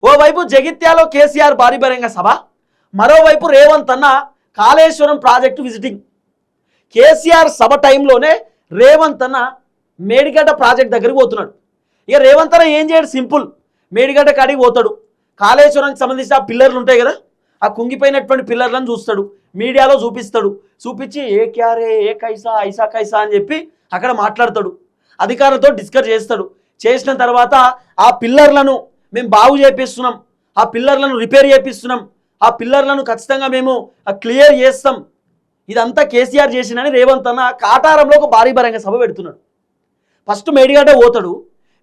ఓవైపు జగిత్యాలో కేసీఆర్ భారీ బహిరంగ సభ, మరోవైపు రేవంత్ అన్న కాళేశ్వరం ప్రాజెక్టు విజిటింగ్. కేసీఆర్ సభ టైంలోనే రేవంత్ అన్న మేడిగడ్డ ప్రాజెక్ట్ దగ్గరికి పోతున్నాడు. ఇక రేవంత్ అన్న ఏం చేయడు, సింపుల్, మేడిగడ్డ కాడికి పోతాడు. కాళేశ్వరానికి సంబంధించిన ఆ పిల్లర్లు ఉంటాయి కదా, ఆ కుంగిపోయినటువంటి పిల్లర్లను చూస్తాడు, మీడియాలో చూపిస్తాడు. చూపించి ఏ క్యారే ఏ కైసా ఐసా కైసా అని చెప్పి అక్కడ మాట్లాడతాడు, అధికారులతో డిస్కస్ చేస్తాడు. చేసిన తర్వాత ఆ పిల్లర్లను మేము బాగు చేపిస్తున్నాం, ఆ పిల్లర్లను రిపేర్ చేపిస్తున్నాం, ఆ పిల్లర్లను ఖచ్చితంగా మేము క్లియర్ చేస్తాం, ఇదంతా కేసీఆర్ చేసినని రేవంత్ అన్న కాటారంలో ఒక భారీ బహిరంగ సభ పెడుతున్నాడు. ఫస్ట్ మేడిగడ్డ పోతాడు,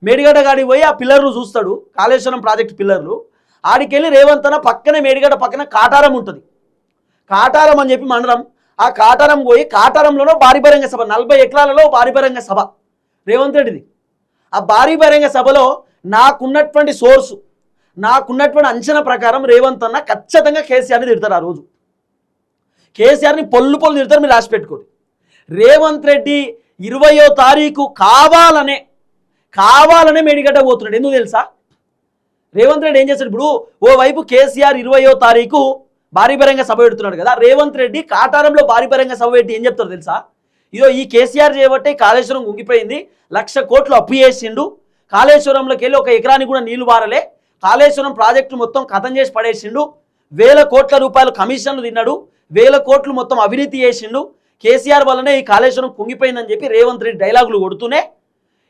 మేడిగడ్డ కాడికి పోయి ఆ పిల్లర్లు చూస్తాడు, కాళేశ్వరం ప్రాజెక్టు పిల్లర్లు. ఆడికెళ్ళి రేవంత్ అన్న పక్కనే మేడిగడ్డ పక్కన కాటారం ఉంటుంది, కాటారం అని చెప్పి మండలం, ఆ కాటారం పోయి కాటారంలోనో భారీ బహిరంగ సభ, 40 ఎకరాలలో భారీ బహిరంగ సభ రేవంత్ రెడ్డిది. ఆ భారీ బహిరంగ సభలో నాకున్నటువంటి సోర్సు, నాకున్నటువంటి అంచనా ప్రకారం రేవంత్ అన్న ఖచ్చితంగా కేసీఆర్ని తిడతారు. ఆ రోజు కేసీఆర్ని పొల్లు తిడతారు, మీరు రాసి పెట్టుకోండి. రేవంత్ రెడ్డి 20వ తారీఖు కావాలనే మేడిగడ్డ పోతున్నాడు. ఎందుకు తెలుసా? రేవంత్ రెడ్డి ఏం చేస్తాడు, ఇప్పుడు ఓవైపు కేసీఆర్ 20వ తారీఖు భారీ బహిరంగ సభ పెడుతున్నాడు కదా, రేవంత్ రెడ్డి కాటారంలో భారీ బహిరంగ సభ పెట్టి ఏం చెప్తారు తెలుసా? ఇదో ఈ కేసీఆర్ చేయబట్టే కాళేశ్వరం ఉంగిపోయింది, 1,00,000 కోట్లు అప్పు చేసిండు, కాళేశ్వరంలోకి వెళ్ళి 1 ఎకరానికి కూడా నీళ్లు బారలే, కాళేశ్వరం ప్రాజెక్టు మొత్తం కథం చేసి పడేసిండు, 1,000 కోట్ల రూపాయలు కమిషన్లు తిన్నాడు, 1,000 కోట్లు మొత్తం అవినీతి చేసిండు, కేసీఆర్ వల్లనే ఈ కాళేశ్వరం కుంగిపోయిందని చెప్పి రేవంత్ రెడ్డి డైలాగులు కొడుతూనే,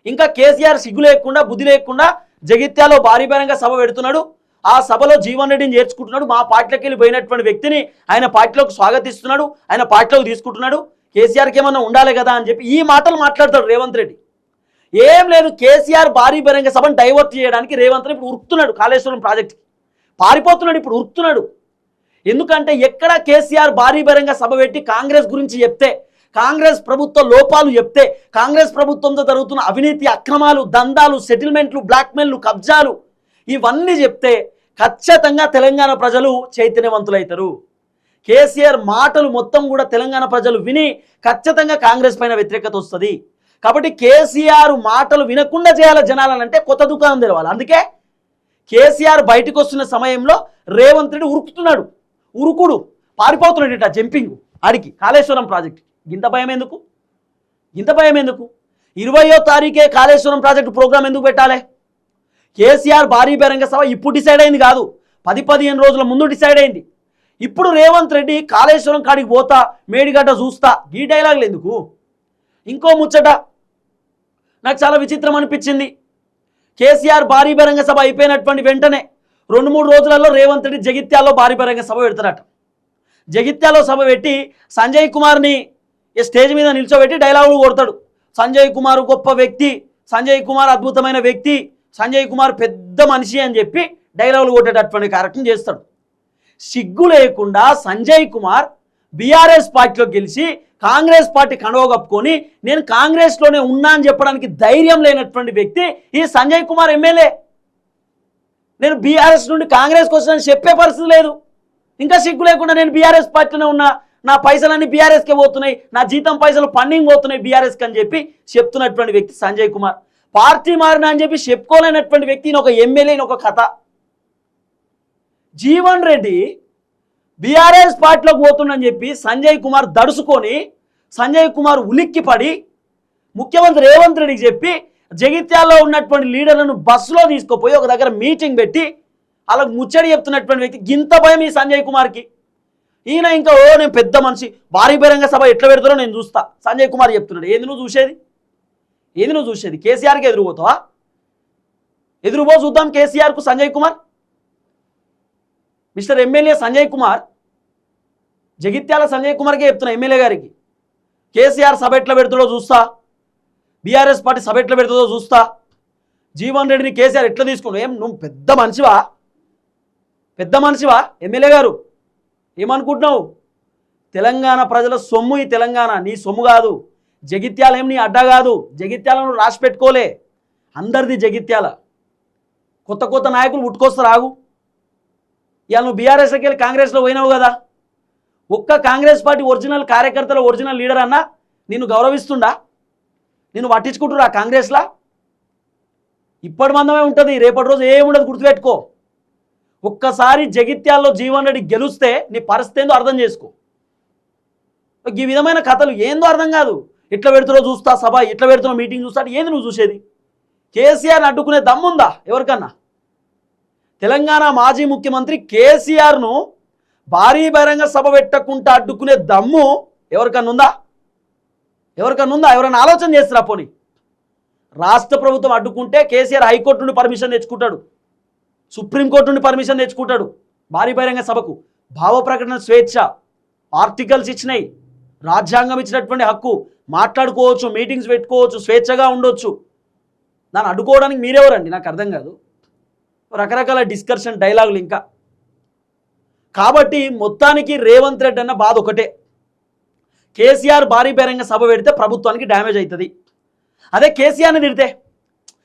ఇంకా కేసీఆర్ సిగ్గు లేకుండా బుద్ధి లేకుండా జగిత్యాలో భారీ బహిరంగ సభ పెడుతున్నాడు. ఆ సభలో జీవన్ రెడ్డిని చేర్చుకుంటున్నాడు, మా పార్టీలోకి వెళ్ళి పోయినటువంటి వ్యక్తిని ఆయన పార్టీలోకి స్వాగతిస్తున్నాడు, ఆయన పార్టీలోకి తీసుకుంటున్నాడు, కేసీఆర్కి ఏమన్నా ఉండాలి కదా అని చెప్పి ఈ మాటలు మాట్లాడతాడు రేవంత్ రెడ్డి. ఏం లేదు, కేసీఆర్ భారీ బహిరంగ సభను డైవర్ట్ చేయడానికి రేవంత్ రెడ్డి ఇప్పుడు ఉరుకుతున్నాడు, కాళేశ్వరం ప్రాజెక్ట్కి పారిపోతున్నాడు, ఇప్పుడు ఉరుకుతున్నాడు. ఎందుకంటే ఎక్కడ కేసీఆర్ భారీ బహిరంగ సభ పెట్టి కాంగ్రెస్ గురించి చెప్తే, కాంగ్రెస్ ప్రభుత్వ లోపాలు చెప్తే, కాంగ్రెస్ ప్రభుత్వంతో జరుగుతున్న అవినీతి అక్రమాలు దందాలు సెటిల్మెంట్లు బ్లాక్మెయిల్లు కబ్జాలు ఇవన్నీ చెప్తే ఖచ్చితంగా తెలంగాణ ప్రజలు చైతన్యవంతులవుతారు. కేసీఆర్ మాటలు మొత్తం కూడా తెలంగాణ ప్రజలు విని ఖచ్చితంగా కాంగ్రెస్ పైన వ్యతిరేకత వస్తుంది. కాబట్టి కేసీఆర్ మాటలు వినకుండా చేయాలి జనాలనంటే కొత్త దుకాణం తెరవాలి. అందుకే కేసీఆర్ బయటకు వస్తున్న సమయంలో రేవంత్ రెడ్డి ఉరుకుతున్నాడు, పారిపోతున్నాడు, ఇట్లా జంపింగ్ ఆడికి కాళేశ్వరం ప్రాజెక్ట్. ఇంత భయం ఎందుకు? 20వ తారీఖే కాళేశ్వరం ప్రాజెక్టు ప్రోగ్రాం ఎందుకు పెట్టాలి? కేసీఆర్ భారీ బహిరంగ సభ ఇప్పుడు డిసైడ్ అయింది కాదు, 10-15 రోజుల ముందు డిసైడ్ అయింది. ఇప్పుడు రేవంత్ రెడ్డి కాళేశ్వరం కాడికి పోతా, మేడిగడ్డ చూస్తా, ఈ డైలాగులు ఎందుకు? ఇంకో ముచ్చట నాకు చాలా విచిత్రం అనిపించింది. కేసీఆర్ భారీ బహిరంగ సభ అయిపోయినటువంటి వెంటనే 2-3 రోజులలో రేవంత్ రెడ్డి జగిత్యాల్లో భారీ బహిరంగ సభ పెడతారట. జగిత్యాల్లో సభ పెట్టి సంజయ్ కుమార్ని స్టేజ్ మీద నిల్చోబెట్టి డైలాగులు కొడతాడు. సంజయ్ కుమార్ గొప్ప వ్యక్తి, సంజయ్ కుమార్ అద్భుతమైన వ్యక్తి, సంజయ్ కుమార్ పెద్ద మనిషి అని చెప్పి డైలాగులు కొట్టేటటువంటి కార్యక్రమం చేస్తాడు. సిగ్గు లేకుండా సంజయ్ కుమార్ బీఆర్ఎస్ పార్టీలోకి గెలిచి కాంగ్రెస్ పార్టీ కండువా కప్పుకొని నేను కాంగ్రెస్లోనే ఉన్నా అని చెప్పడానికి ధైర్యం లేనటువంటి వ్యక్తి ఈ సంజయ్ కుమార్ ఎమ్మెల్యే. నేను బీఆర్ఎస్ నుండి కాంగ్రెస్కి వచ్చానని చెప్పే పరిస్థితి లేదు. ఇంకా సిగ్గు లేకుండా నేను బీఆర్ఎస్ పార్టీలో ఉన్నా, నా పైసలన్నీ బీఆర్ఎస్కే పోతున్నాయి, నా జీతం పైసలు ఫండింగ్ పోతున్నాయి బీఆర్ఎస్కి అని చెప్పి చెప్తున్నటువంటి వ్యక్తి సంజయ్ కుమార్. పార్టీ మారినా అని చెప్పి చెప్పుకోలేనటువంటి వ్యక్తిని ఒక ఎమ్మెల్యేని ఒక కథ. జీవన్ రెడ్డి బీఆర్ఎస్ పార్టీలోకి పోతుందని చెప్పి సంజయ్ కుమార్ దడుచుకొని, సంజయ్ కుమార్ ఉలిక్కిపడి ముఖ్యమంత్రి రేవంత్ రెడ్డికి చెప్పి జగిత్యాల్లో ఉన్నటువంటి లీడర్లను బస్సులో తీసుకుపోయి ఒక దగ్గర మీటింగ్ పెట్టి అలా ముచ్చడి చెప్తున్నటువంటి వ్యక్తి. గింత భయం ఈ సంజయ్ కుమార్కి. ఈయన ఇంకా నేను పెద్ద మనిషి, భారీ బహిరంగ సభ ఎట్లా పెడతారో నేను చూస్తా సంజయ్ కుమార్ చెప్తున్నాడు. ఏంది నువ్వు చూసేది? కేసీఆర్కి ఎదురుపోతావా? ఎదురుపో చూద్దాం కేసీఆర్కు సంజయ్ కుమార్. మిస్టర్ ఎమ్మెల్యే సంజయ్ కుమార్, జగిత్యాల సంజయ్ కుమార్కే చెప్తున్నా ఎమ్మెల్యే గారికి, కేసీఆర్ సభ ఎట్లా పెడుతుందో చూస్తా, బీఆర్ఎస్ పార్టీ సభ ఎట్లా పెడుతుందో చూస్తా, జీవన్ రెడ్డిని కేసీఆర్ ఎట్లా తీసుకుంటావు? ఏం నువ్వు పెద్ద మనిషివా ఎమ్మెల్యే గారు? ఏమనుకుంటున్నావు? తెలంగాణ ప్రజల సొమ్ము ఈ తెలంగాణ, నీ సొమ్ము కాదు. జగిత్యాల ఏం నీ అడ్డా కాదు, జగిత్యాలను రాసి పెట్టుకోలే, అందరిది జగిత్యాల. కొత్త నాయకులు పుట్టుకొస్తారు, ఆగు. ఇవాళ నువ్వు బీఆర్ఎస్కి వెళ్ళి కాంగ్రెస్లో పోయినావు కదా, ఒక్క కాంగ్రెస్ పార్టీ ఒరిజినల్ కార్యకర్తల ఒరిజినల్ లీడర్ అన్నా నిన్ను గౌరవిస్తుండా? నిన్ను పట్టించుకుంటురా కాంగ్రెస్లా? ఇప్పటి మందమే ఉంటుంది, రేపటి రోజు ఏముండదు, గుర్తుపెట్టుకో. ఒక్కసారి జగిత్యాల్లో జీవన్ రెడ్డి గెలుస్తే నీ పరిస్థితి ఏందో అర్థం చేసుకో. ఈ విధమైన కథలు ఏందో అర్థం కాదు. ఎట్లా పెడుతున్నా చూస్తా సభ, ఎట్లా పెడుతున్నా మీటింగ్ చూస్తా, ఏంది నువ్వు చూసేది? కేసీఆర్ని అడ్డుకునే దమ్ముందా ఎవరికన్నా? తెలంగాణ మాజీ ముఖ్యమంత్రి కేసీఆర్ను భారీ బహిరంగ సభ పెట్టకుండా అడ్డుకునే దమ్ము ఎవరికన్నా ఉందా? ఎవరైనా ఆలోచన చేస్తారా? పోనీ రాష్ట్ర ప్రభుత్వం అడ్డుకుంటే కేసీఆర్ హైకోర్టు నుండి పర్మిషన్ తెచ్చుకుంటాడు, సుప్రీంకోర్టు నుండి పర్మిషన్ తెచ్చుకుంటాడు. భారీ బహిరంగ సభకు భావ ప్రకటన స్వేచ్ఛ, ఆర్టికల్స్ ఇచ్చినాయి, రాజ్యాంగం ఇచ్చినటువంటి హక్కు, మాట్లాడుకోవచ్చు, మీటింగ్స్ పెట్టుకోవచ్చు, స్వేచ్ఛగా ఉండొచ్చు. దాన్ని అడ్డుకోవడానికి మీరెవరండి? నాకు అర్థం కాదు. రకరకాల డిస్కషన్ డైలాగులు ఇంకా. కాబట్టి మొత్తానికి రేవంత్ రెడ్డి అన్న బాధ ఒకటే, కేసీఆర్ భారీ బహిరంగ సభ పెడితే ప్రభుత్వానికి డ్యామేజ్ అవుతుంది. అదే కేసీఆర్ని తిడితే,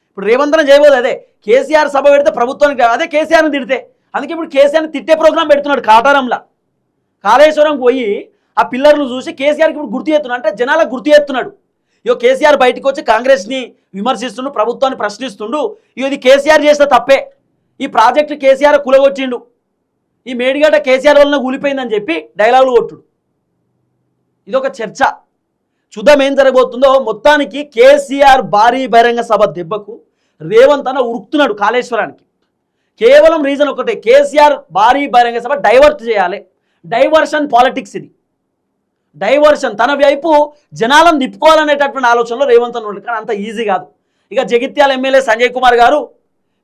ఇప్పుడు రేవంత్ రెడ్డి చేయబోదు, అదే కేసీఆర్ సభ పెడితే ప్రభుత్వానికి, అదే కేసీఆర్ని తిడితే. అందుకే ఇప్పుడు కేసీఆర్ని తిట్టే ప్రోగ్రాం పెడుతున్నాడు కాటారంలో. కాళేశ్వరంకి పోయి ఆ పిల్లర్లు చూసి కేసీఆర్కి ఇప్పుడు గుర్తు చేస్తున్నాడు, అంటే జనాలకు గుర్తు చేస్తున్నాడు. ఇగో కేసీఆర్ బయటకు వచ్చి కాంగ్రెస్ని విమర్శిస్తుండు, ప్రభుత్వాన్ని ప్రశ్నిస్తుండు, ఇగో ఇది కేసీఆర్ చేస్తే తప్పే, ఈ ప్రాజెక్టు కేసీఆర్ కూలగొచ్చిండు, ఈ మేడిగడ్డ కేసీఆర్ వలన కూలిపోయిందని చెప్పి డైలాగులు కొట్టుడు. ఇదొక చర్చ. చూద్దాం ఏం జరగబోతుందో. మొత్తానికి కేసీఆర్ భారీ బహిరంగ సభ దెబ్బకు రేవంత్ అన్న ఉరుకుతున్నాడు కాళేశ్వరానికి. కేవలం రీజన్ ఒకటే, కేసీఆర్ భారీ బహిరంగ సభ డైవర్ట్ చేయాలి. డైవర్షన్ పాలిటిక్స్ ఇది, డైవర్షన్. తన వైపు జనాలను నిప్పుకోవాలనేటటువంటి ఆలోచనలో రేవంత్ అన్న ఉన్నాడు. కానీ అంత ఈజీ కాదు. ఇక జగిత్యాల ఎమ్మెల్యే సంజయ్ కుమార్ గారు,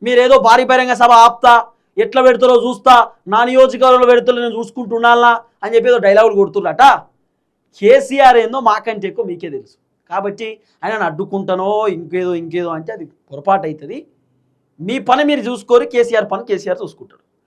మీరేదో భారీ బహిరంగ సభ ఆపుతా, ఎట్లా పెడుతారో చూస్తా, నా నియోజకవర్గంలో పెడుతులో నేను చూసుకుంటున్నానా అని చెప్పి ఏదో డైలాగులు కొడుతున్నట. కేసీఆర్ ఏందో మాకంటే ఎక్కువ మీకే తెలుసు. కాబట్టి ఆయన అడ్డుకుంటానో ఇంకేదో అంటే అది పొరపాటు అవుతుంది. మీ పని మీరు చూసుకోరు, కేసీఆర్ పని కేసీఆర్ చూసుకుంటాడు.